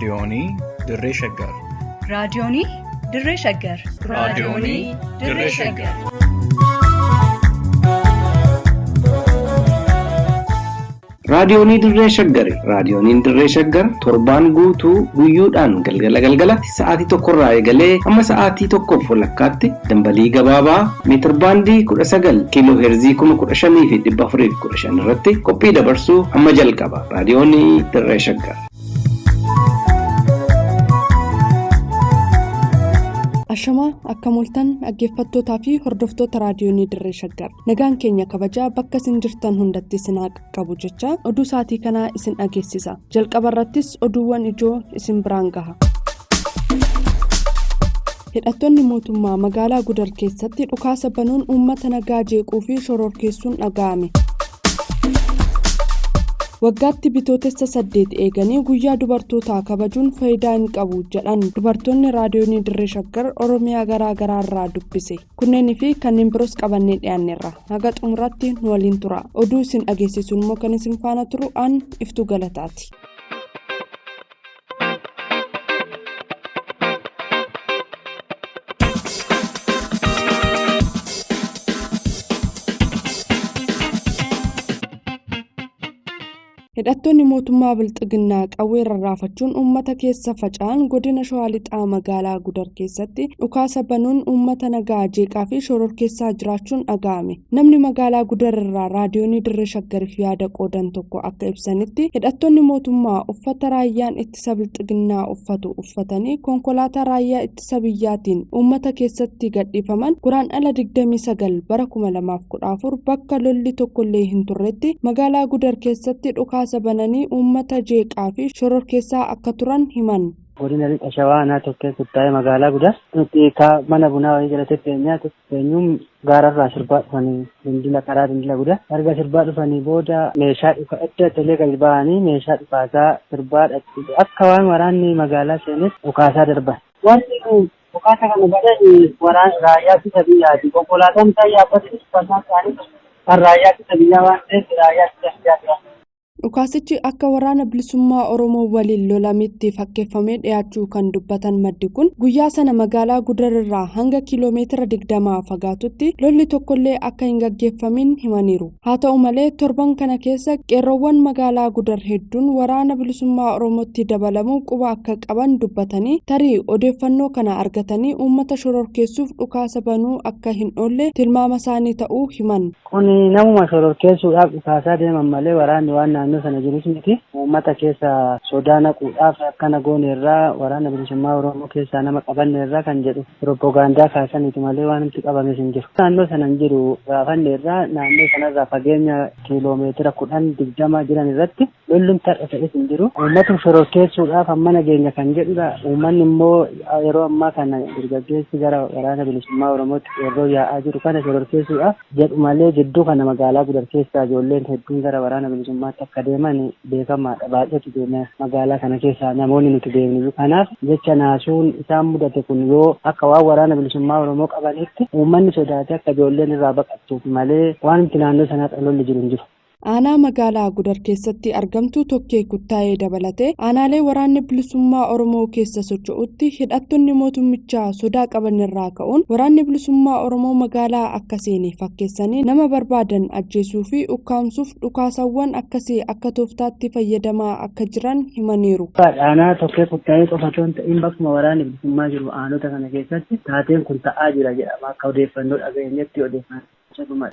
raadiyoonii Dirree Shaggar. Raadiyoonii Dirree Shaggar. Raadiyoonii Dirree Shaggar. Raadiyoonii Dirree Shaggar. Raadiyooniin Dirree Shaggar torbaan guutuu guyyoodhaan galgalatti sa'aatii tokkorraa eegalee hamma sa'aatii tokkoof walakkaatti dambalii gabaabaa meetir baandii 19 kiiloo heerzii 15,415 irratti qophii dabarsuu amma jalqaba. Raadiyoonii Dirree Shaggar. Ashamaa akka mul'atan dhaggeeffattootaa fi hordoftoota raadiyoonii Dirree Shaggar. Nagaan keenya kabajaa bakka isin jirtan hundatti isin qabu jecha oduu saatii kanaa isin dhageessisa. Jalqaba irrattis oduuwwan ijoo isin biraan gaha. Hidhattoonni mootummaa magaalaa Gudar keessatti dhukaasa banuun uummata nagaa jeequu fi shororkeessuun dhaga'ame. Waggaatti bitootessa 8 eeganii guyyaa dubartootaa kabajuun faayidaa hin qabu jedhan dubartoonni raadiyoonii Dirree Shaggar Oromiyaa garaa garaa irraa dubbise. Kunneenii fi kanneen biroos qabannee dhiyaanneerra. Haga xumuraatti nu waliin tura. Oduu isin dhageessisuun immoo kan isin faana turu aan Iftuu Galataati. Hidhattoonni mootummaa Bilxiginnaa qawwee rarraafachuun uummata keessa faca'an godina Shawaa Lixaa magaalaa Gudar keessatti dhukaasa banuun uummata nagaa jeeqaa fi shororkeessaa jiraachuun dhaga'ame. Namni magaalaa Gudar irraa raadiyoonii Dirree Shaggariif yaada qoodan tokko akka ibsanitti hidhattoonni mootummaa uffata raayyaan ittisa Bilxiginnaa uffatu uffatanii konkolaataa raayyaa ittisa biyyaatiin uummata keessatti gadhiifaman guraandhala 29 bara 2014 bakka lolli tokkollee hin turretti magaalaa Gudar keessatti dhukaasa bananii uummata jeeqaa fi shororkeessaa akka turan himan. Godina Lixa Shawaa aanaa tokkee kuttaa'ee magaalaa Gudar nuti mana bunaa wayii jalatti teenyuun gaararraa sirbaa dhufanii karaa dindila Gudar erga sirbaa dhufanii booda meeshaa dhuka adda tolee gadi ba'anii meeshaa dhukaasaa sirbaa akka waan waraanni magaalaa seenes dhukaasaa darban. Wanti dhukaasa kana godhan waraana raayyaa ittisa biyyaati. Konkolaataan isaa yaabbatee dhufaasaa isaanii kan raayyaa ittisa biyyaa waan ta'eef raayyaa ittisa biyyaa. Dhukaasichi akka waraana bilisummaa Oromoo waliin lolametti fakkeeffamee dhiyaachuu kan dubbatan maddi kun guyyaa sana magaalaa Gudar irraa hanga kiiloomeetira 20 fagaatutti lolli tokkollee akka hin gaggeeffamin himaniiru. Haa ta'u malee torban kana keessa qeerroowwan magaalaa Gudar hedduun waraana bilisummaa Oromootti dabalamuu quba akka qaban dubbatanii tarii odeeffannoo kana argatanii uummata shororkeessuuf dhukaasa banuu akka hin oolle tilmaama isaanii ta'uu himan. Kun namuma shororkeessuudhaaf dhukaasaa deeman malee waraanni waan naannoo sana jirus miti. Uummata keessa sodaa naquudhaaf akkana goone irraa waraana bilisummaa Oromoo keessaa nama qabanne irraa kan jedhu propagaandaa kaasaniiti malee waan nuti qabames hin jiru. Naannoo sana hin jiru gaafanne irraa naannoo sanarraa fageenya kiiloomeetira 10-20 jiran irratti lolluun tar'a ta'es hin jiru. Uummata shororkeessuudhaaf amma nageenya kan jedhudha. Uummanni immoo yeroo ammaa kana dargaggeessi gara waraana bilisummaa Oromootti yeroo yaa'aa jiru kana shororkeessuudhaaf jedhu malee jidduu kana magaalaa Gudar keessaa ijoolleen hedduun gara waraana bilisummaatti akka deeman beekamaadha. Baay'eetu deema magaalaa kana keessaa namoonni nuti beeknu. Kanaaf jecha naasuun isaan mudate kun yoo akka waan waraana bilisummaa Oromoo qabanitti uummanni sodaatee akka ijoolleen irraa baqattuuf malee waan nuti naannoo sanaa lolli jiru hin jiru. Aanaa magaalaa Gudar keessatti argamtu tokkee kuttaa'ee dabalatee aanaalee waraanni bilisummaa Oromoo keessa socho'utti hidhattoonni mootummichaa sodaa qaban irraa ka'uun waraanni bilisummaa Oromoo magaalaa akka seene fakkeessanii nama barbaadan ajjeesuu fi ukkaamsuuf dhukaasawwan akkasii akka tooftaatti fayyadamaa akka jiran himaniiru. Aanaa tokkee kuttaa'ee qofa osoo hin ta'in bakkuma waraanni bilisummaa jiru aanota kana keessatti taateen kun ta'aa jira jedhama akka odeeffannoo dhageenyetti odeeffannoo.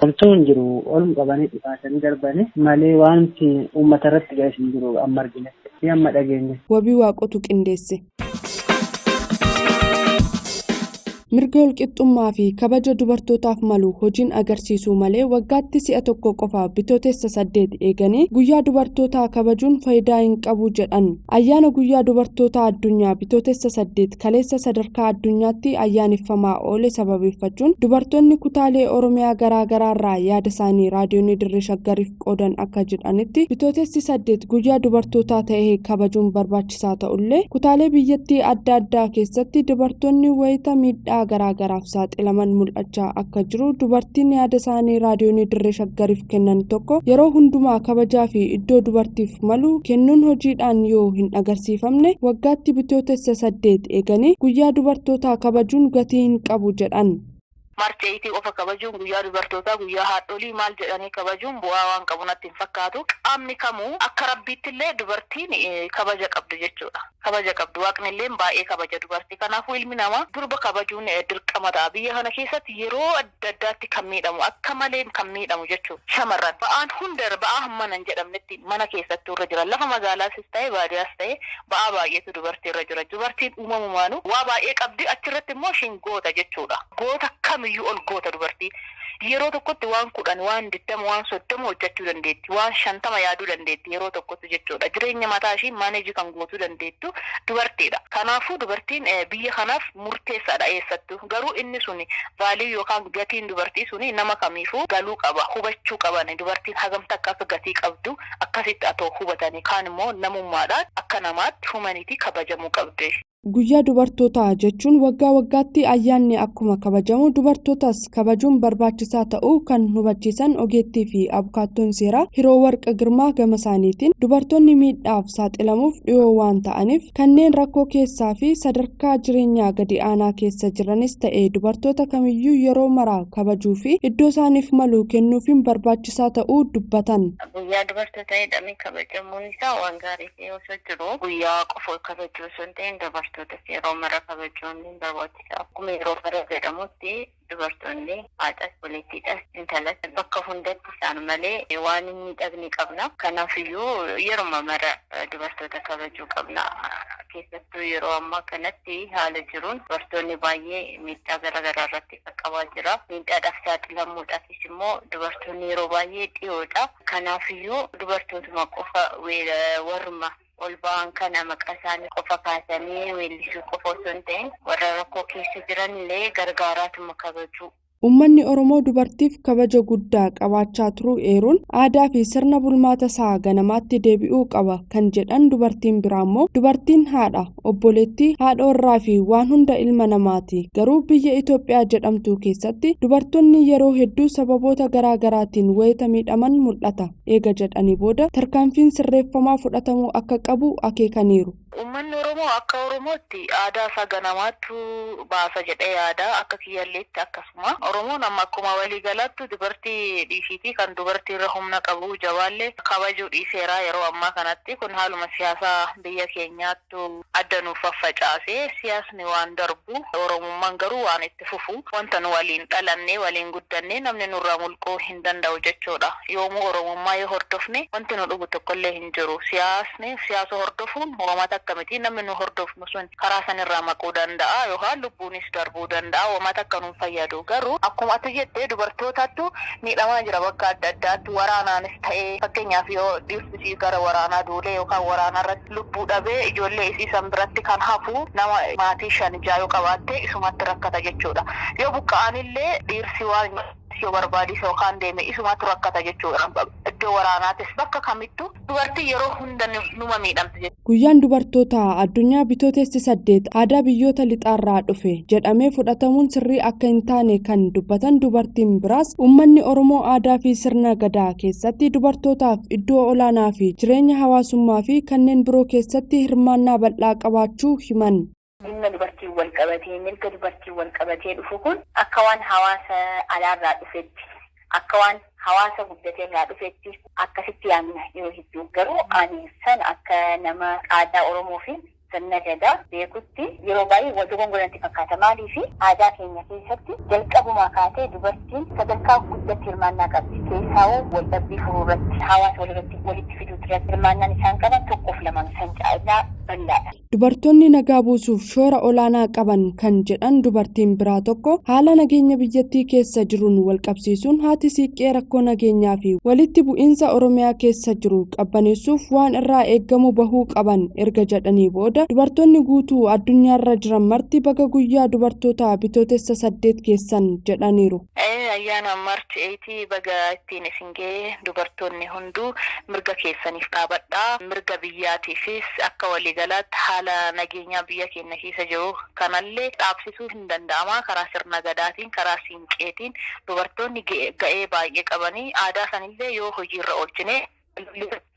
Wantoonni jiru olum qabanii dhukaasanii darbanii malee wanti uummata irratti ga'es hin jiru amma arginetti amma dhageenye. Wabii Waaqotu qindeesse. Mirga walqixxummaa fi kabaja dubartootaaf malu hojiin agarsiisuu malee waggaatti si'a tokko qofa bitootessa 8 eeganii guyyaa dubartootaa kabajuun faayidaa hin qabu jedhan. Ayyaana guyyaa dubartootaa addunyaa bitootessa 8 kaleessa sadarkaa addunyaatti ayyaaneffamaa oole sababeeffachuun dubartoonni kutaalee Oromiyaa garaa garaa irraa yaada isaanii raadiyoonii Dirree Shaggariif qoodan akka jedhanitti bitootessi 8 guyyaa dubartootaa ta'ee kabajuun barbaachisaa ta'ullee kutaalee biyyattii adda addaa keessatti dubartoonni wayita miidhaa garaagaraaf saaxilaman mul'achaa akka jiru dubartiin yaada isaanii raadiyoonii dirree shaggariif kennan tokko yeroo hundumaa kabajaa fi iddoo dubartiif malu kennuun hojiidhaan yoo hin agarsiifamne waggaatti bitootessa 8 eeganii guyyaa dubartootaa kabajuun gatii hin qabu jedhan. Marcheetii ofa kabajuun guyyaa dubartootaa guyyaa haadholii maal jedhanii kabajuun bu'aa waan qabu natti hin fakkaatu. Qaamni kamuu akka rabbiitti illee dubartiin kabaja qabdu jechuudha. Kabaja qabdu waaqni illee baay'ee kabaja dubartii. Kanaafuu ilmi namaa durba kabajuun dirqama ta'a. Biyya kana keessatti yeroo adda addaatti kan miidhamu akka malee kan miidhamu jechuudha. Shamarran ba'aan hunda ba'aa hammana hin jedhamnetti mana keessatti irra jira. Lafa magaalaas ta'e baadiyyaas ta'e ba'aa baay'eetu dubartii irra jira. Dubartiin uumamumaanu waa baay'ee qabdi achirratti immoo ishiin goota jechuudha. Goota kamiyyuu ol goota dubartii yeroo tokkotti waan 10 waan 20 waan 30 hojjechuu dandeetti waan 50 yaaduu dandeetti yeroo tokkotti jechuudha. Jireenya mataa ishii maaneejii kan gootuu dandeettu dubartiidha. Kanaafuu dubartiin biyya kanaaf murteessaadha eessattu. Garuu inni suni vaalii yookaan gatiin dubartii suni nama kamiifuu galuu qaba hubachuu qaban dubartiin hagamta akka gatii qabdu akkasitti atoo hubatanii kaan immoo namummaadhaan akka namaatti humaniitii kabajamuu qabdi. Guyyaa dubartootaa jechuun waggaa waggaatti ayyaanni akkuma kabajamu dubartootas kabajuun barbaachisaa ta'uu kan hubachiisan ogeettii fi abukaattoon seeraa Hiroo Warqa Girmaa gama isaaniitiin dubartoonni miidhaaf saaxilamuuf dhiyoo waan ta'aniif kanneen rakkoo keessaa fi sadarkaa jireenyaa gadi aanaa keessa jiranis ta'ee dubartoota kamiyyuu yeroo maraa kabajuu fi iddoo isaaniif malu kennuufiin barbaachisaa ta'uu dubbatan. Guyyaa dubartootaa jedhamee kabajamuun isaa waan gaarii ta'ee osoo jiru guyyaa qofa kabajuu osoo hin ta'in yeroo mara kabajuun barbaachisa. Akkuma yeroo mara jedhamutti dubartoonni haadhas walittiidhas intalas bakka hundatti isaan malee waan miidhagni qabna. Kanaafiyyuu yeroo mara dubartoota kabajuu qabna. Keessattuu yeroo ammaa kanatti haala jiruun dubartoonni baay'ee miidhaa garaagaraa irratti qaqqabaa jira. Miidhaadhaaf saaxilamuudhaafis immoo dubartoonni yeroo baay'ee dhiyoodha. Kanaafiyyuu dubartootuma qofa warruma ol ba'an kana maqaa isaanii qofa kaasanii weellisuu qofa osoo hin ta'in warra rakkoo keessa jiran illee gargaaraatuma kabajuu. Uummanni Oromoo dubartiif kabaja guddaa qabaachaa turuu eeruun aadaa fi sirna bulmaata isaa ganamaatti deebi'uu qaba kan jedhan dubartiin biraa immoo dubartiin haadha obboleettii haadha warraa fi waan hunda ilma namaati. Garuu biyya Itoophiyaa jedhamtu keessatti dubartoonni yeroo hedduu sababoota garaagaraatiin wayita miidhaman mul'ata. Eega jedhanii booda tarkaanfiin sirreeffamaa fudhatamuu akka qabu akeekaniiru. Uummanni Oromoo akka Oromootti aadaa isaa ganamaattu baasa jedhee yaada akka kiyyalleetti akkasuma. Oromoon amma akkuma waliigalaatti dubartii dhiisiitii kan dubartii irra humna qabu jabaallee kabajuu dhiiseera yeroo ammaa kanatti kun haaluma siyaasaa biyya keenyaattu adda nuuf faffacaasee siyaasni waan darbu Oromummaan garuu waan itti fufu wanta nu waliin dhalannee waliin guddannee namni nurraa mulquu hin danda'u jechuudha. Yoomuu Oromummaa yoo hordofne wanti nu dhugu tokkollee hin jiru. Siyaasa hordofuun uummata akkamitti namni nu hordofnu sun karaa sanirraa maquu danda'a yookaan lubbuunis darbuu danda'a uummata akka nuun fayyadu garuu akkuma ati jettee dubartootaattu miidhamaa jira bakka adda addaatti waraanaanis ta'ee fakkeenyaaf yoo dhiirsi gara waraanaa duulee yookaan waraanaa irratti lubbuu dhabee ijoollee isii san biratti kan hafu nama maatii 5-6 yoo qabaatte isumatti rakkata jechuudha. Yoo buqqa'anillee dhiirsi waan yoo barbaadis yookaan deeme isumatti rakkata jechuudha. Iddoo waraanaatis bakka kamittuu dubartii yeroo hunda numa miidhamti. Guyyaan dubartootaa addunyaa bitootessi 8 aadaa biyyoota lixaarraa dhufe jedhamee fudhatamuun sirrii akka hin taane kan dubbatan dubartiin biraas uummanni Oromoo aadaa fi sirna gadaa keessatti dubartootaaf iddoo olaanaa fi jireenya hawaasummaa fi kanneen biroo keessatti hirmaannaa bal'aa qabaachuu himan. Dhimma dubartii wal qabatee mirga dubartii wal qabatee dhufu kun akka waan hawaasa alaarraa dhufetti akka waan hawaasa guddatee irraa dhufetti akkasitti yaadna yoo hedduu garuu ani san akka nama aadaa Oromoo fi sirna gadaa beekutti yeroo baay'ee wal dogongoranti fakkaata. Maaliif aadaa keenya keessatti jalqabumaa kaatee dubartiin sadarkaa guddatti hirmaannaa qabdi. Keessaawoo wal dhabbii furuu irratti hawaasa walitti fiduu irratti hirmaannaan isaan qaban tokkoof lama san caalaa bal'aadha. Dubartoonni nagaa buusuuf shoora olaanaa qaban kan jedhan dubartiin biraa tokko haala nageenya biyyattii keessa jiruun wal qabsiisuun haati siiqqee rakkoo nageenyaa fi walitti bu'iinsa Oromiyaa keessa jiru qabbaneessuuf waan irraa eeggamu bahuu qaban erga jedhanii booda dubartoonni guutuu addunyaarra jiran marti baga guyyaa dubartoota bitootessa 8 keessan jedhaniiru. Ayyaana March 8 baga ittiin isin ga'e dubartoonni hunduu mirga keessaniif dhaabadhaa mirga biyyaatiifis akka walii waliigalaatti haala nageenyaa biyya keenya keessa jiru kanallee dhaabsisuu hin danda'ama. Karaa sirna gadaatiin, karaa siinqeetiin dubartoonni ga'ee baay'ee qabanii aadaa sanillee yoo hojiirra oolchine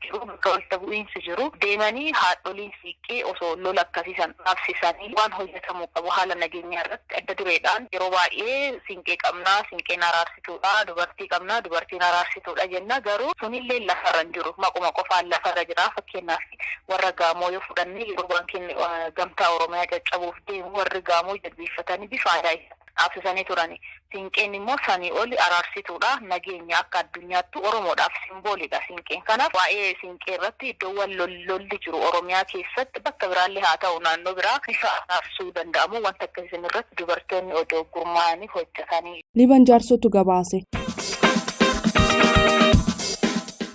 jiru bakka walitti bu'iinsi jiru deemanii haadholiin siiqqee osoo lola akkasiisan dhaabsisanii waan hojjetamuu qabu haala nageenyaa irratti adda dureedhaan yeroo baay'ee siinqee qabnaa, siinqeen araarsituudha, dubartii qabnaa, dubartiin araarsituudha jenna. Garuu sunillee lafarra hin jiru, maquma qofaan lafarra jira. Fakkeenyaaf warra Gaamoo yoo fudhanne yeroo baankiin gamtaa Oromiyaa caccabuuf deemu warri Gaamoo jilbeeffatanii bifa aadaa dhaabsisanii turani. Siinqeen immoo sanii oli araarsituudha. Nageenya akka addunyaatti Oromoodhaaf simboolidha siinqeen. Kanaaf waa'ee siinqee irratti iddoowwan lolli jiru Oromiyaa keessatti bakka biraallee haa ta'u naannoo biraa bifa araarsuu danda'amu wanta akkasiin irratti dubartoonni odoo gurmaa'anii hojjetanii. Liban Jaarsotu gabaase.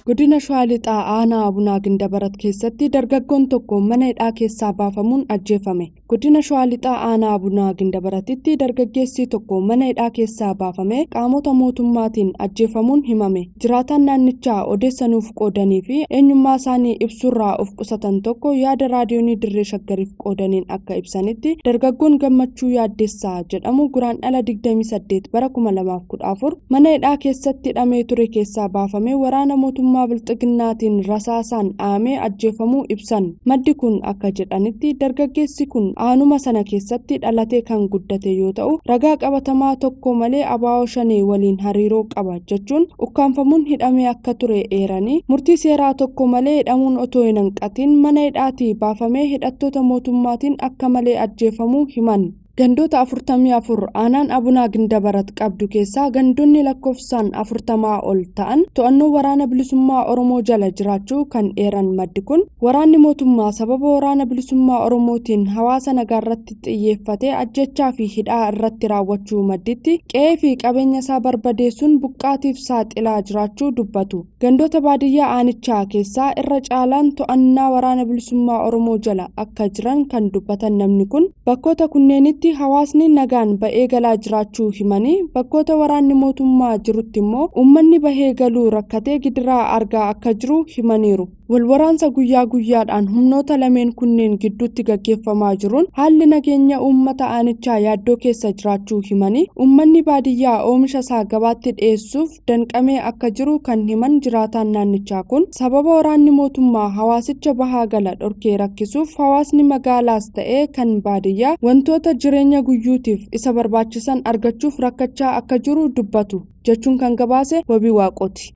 Godina Shawaa Lixaa aanaa Abunaa Gindabarat keessatti dargaggoon tokko mana hidhaa keessaa baafamuun ajjeefame. Godina Shawaa Lixaa aanaa Abunaa Gindabaratitti dargaggeessi tokko mana hidhaa keessaa baafame qaamota mootummaatiin ajjeefamuun himame. Jiraataan naannichaa odeessanuuf qoodanii fi eenyummaa isaanii ibsurraa of qusatan tokko yaada raadiyoonii Dirree Shaggariif qoodaniin akka ibsanitti dargaggoon Gammachuu Yaaddeessaa jedhamu guraandhala 28 bara 2014 mana hidhaa keessatti hidhamee ture keessaa baafame waraana mootummaa bilxiginnaatiin rasaasaan dhaamee ajjeefamuu ibsan. Maddi kun akka jedhanitti dargaggeessi kun aanuma sana keessatti dhalatee kan guddate yoo ta'u ragaa qabatamaa tokko malee abaa'oo shanee waliin hariiroo qaba jechuun ukkaanfamuun hidhamee akka ture eeranii murtii seeraa tokko malee hidhamuun otoo hin hanqatiin mana hidhaatii baafamee hidhattoota mootummaatiin akka malee ajjeefamuu himan. Gandoota 44 aanaan Abunaa Gindabarat qabdu keessaa gandoonni lakkoofsaan 40 ol ta'an to'annoo waraana bilisummaa Oromoo jala jiraachuu kan eeran maddi kun waraanni mootummaa sababa waraana bilisummaa Oromootiin hawaasa nagaarratti xiyyeeffatee ajjechaa fi hidhaa irratti raawwachuu madditti qe'ee fi qabeenya isaa barbadeessuun buqqaatiif saaxilaa jiraachuu dubbatu. Gandoota baadiyyaa aanichaa keessaa irra caalaan to'annaa waraana bilisummaa Oromoo jala akka jiran kan dubbatan namni kun bakkoota kunneenitti hawaasni nagaan ba'ee galaa jiraachuu himanii bakkoota waraanni mootummaa jirutti immoo uummanni bahee galuu rakkatee gidiraa argaa akka jiru himaniiru. Walwaraansa guyyaa guyyaadhaan humnoota lameen kunneen gidduutti gaggeeffamaa jiruun haalli nageenya uummata aanichaa yaaddoo keessa jiraachuu himanii uummanni baadiyyaa oomisha isaa gabaatti dhiyeessuuf danqamee akka jiru kan himan jiraataan naannichaa kun sababa waraanni mootummaa hawaasicha bahaa gala dhorkee rakkisuuf hawaasni magaalaas ta'ee kan baadiyyaa wantoota jireenya guyyuutiif isa barbaachisan argachuuf rakkachaa akka jiru dubbatu jechuun kan gabaase Wabii Waaqooti.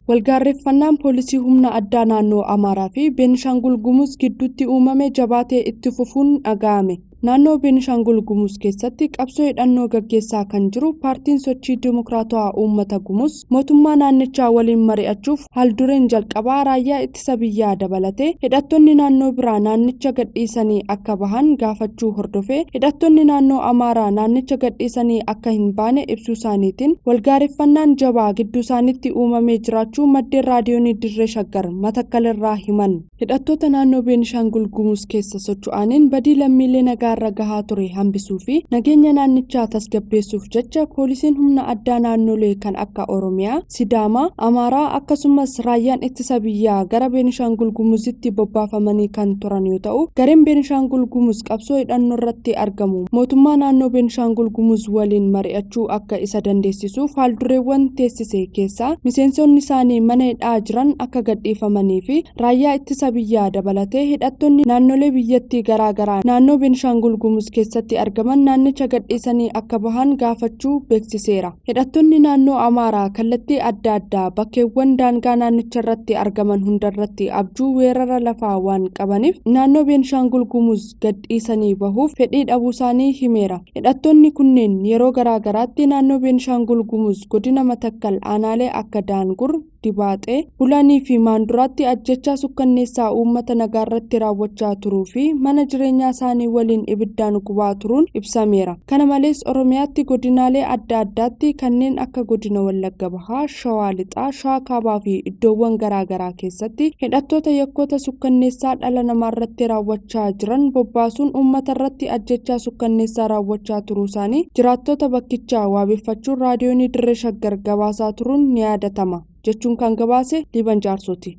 Walgaarreeffannaan poolisii humna addaa naannoo Amaaraa fi Beenishaangul Gumuz gidduutti uumame jabaatee itti fufuun dhaga'ame. Naannoo Beenishaangul Gumuz keessatti qabsoo hidhannoo gaggeessaa kan jiru paartiin sochii dimokiraatawaa uummata Gumuz mootummaa naannichaa waliin mari'achuuf haaldureen jalqabaa raayyaa ittisa biyyaa dabalatee hidhattoonni naannoo biraa naannicha gadhiisanii akka bahan gaafachuu hordofee hidhattoonni naannoo Amaaraa naannicha gadhiisanii akka hin baane ibsuu isaaniitiin walgaarreeffannaan jabaa gidduu isaaniitti uumamee jiraachuu maddeen raadiyoonii Dirree Shaggar Matakkalirraa himan. Hidhattoota naannoo Beenishaangul Gumuz keessa socho'aniin badii lammiilee nagaa irra gahaa ture hambisuu fi nageenya naannichaa tasgabbeessuuf jecha poolisiin humna addaa naannolee kan akka Oromiyaa, Sidaamaa, Amaaraa akkasumas raayyaan ittisa biyyaa gara Beenishaangul Gumuzitti bobbaafamanii kan turan yoo ta'u gareen Beenishaangul Gumuz qabsoo hidhannoo irratti argamu mootummaa naannoo Beenishaangul Gumuz waliin mari'achuu akka isa dandeessisuuf haaldureewwan teessise keessaa miseensonni isaanii mana hidhaa jiran akka gadhiifamanii fi raayyaa ittisa biyyaa dabalatee hidhattoonni naannolee biyyattii garaagaraa naannoo Beenishaangul Gumuz keessatti argaman naannicha gadhiisanii akka bahan gaafachuu beeksiseera. Hidhattoonni naannoo Amaaraa kallattii adda addaa bakkeewwan daangaa naannicha irratti argaman hundarratti abjuu weerara lafaa waan qabaniif naannoo Beenishaangul Gumuz gadhiisanii bahuuf fedhii dhabuu isaanii himeera. Hidhattoonni kunneen yeroo garaagaraatti naannoo Beenishaangul Gumuz godina Matakkal aanaalee akka Daangur, Dibaaxee, Bulanii fi Maanduraatti ajjechaa sukkanneessaa uummata nagaarratti raawwachaa turuu fi mana jireenyaa isaanii waliin ibiddaan gubaa turuun ibsameera. Kana malees Oromiyaatti godinaalee adda addaatti kanneen akka godina Wallagga Bahaa, Shawaa Lixaa, Shawaa Kaabaa fi iddoowwan garaagaraa keessatti hidhattoota yakkoota sukkanneessaa dhala namaarratti raawwachaa jiran bobbaasuun uummata irratti ajjechaa sukkanneessaa raawwachaa turuu isaanii jiraattota bakkichaa waabeffachuun raadiyoonii Dirree Shaggar gabaasaa turuun ni yaadatama jechuun kan gabaase Liban Jaarsooti.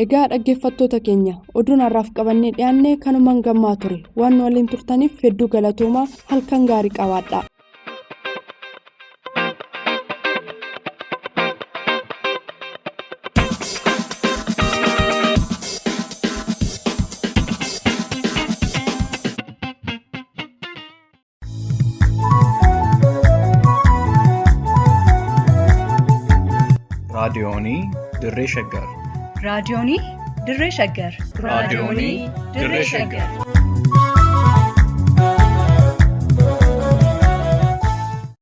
Egaa dhaggeeffattoota keenya oduun har'aaf qabannee dhiyaannee kanumaan gammaa ture waan waliin turtaniif hedduu galatoomaa halkan gaarii qabaadhaa. raadiyoonii dirree shaggar raadiyoonii dirree shaggar raadiyoonii dirree shaggar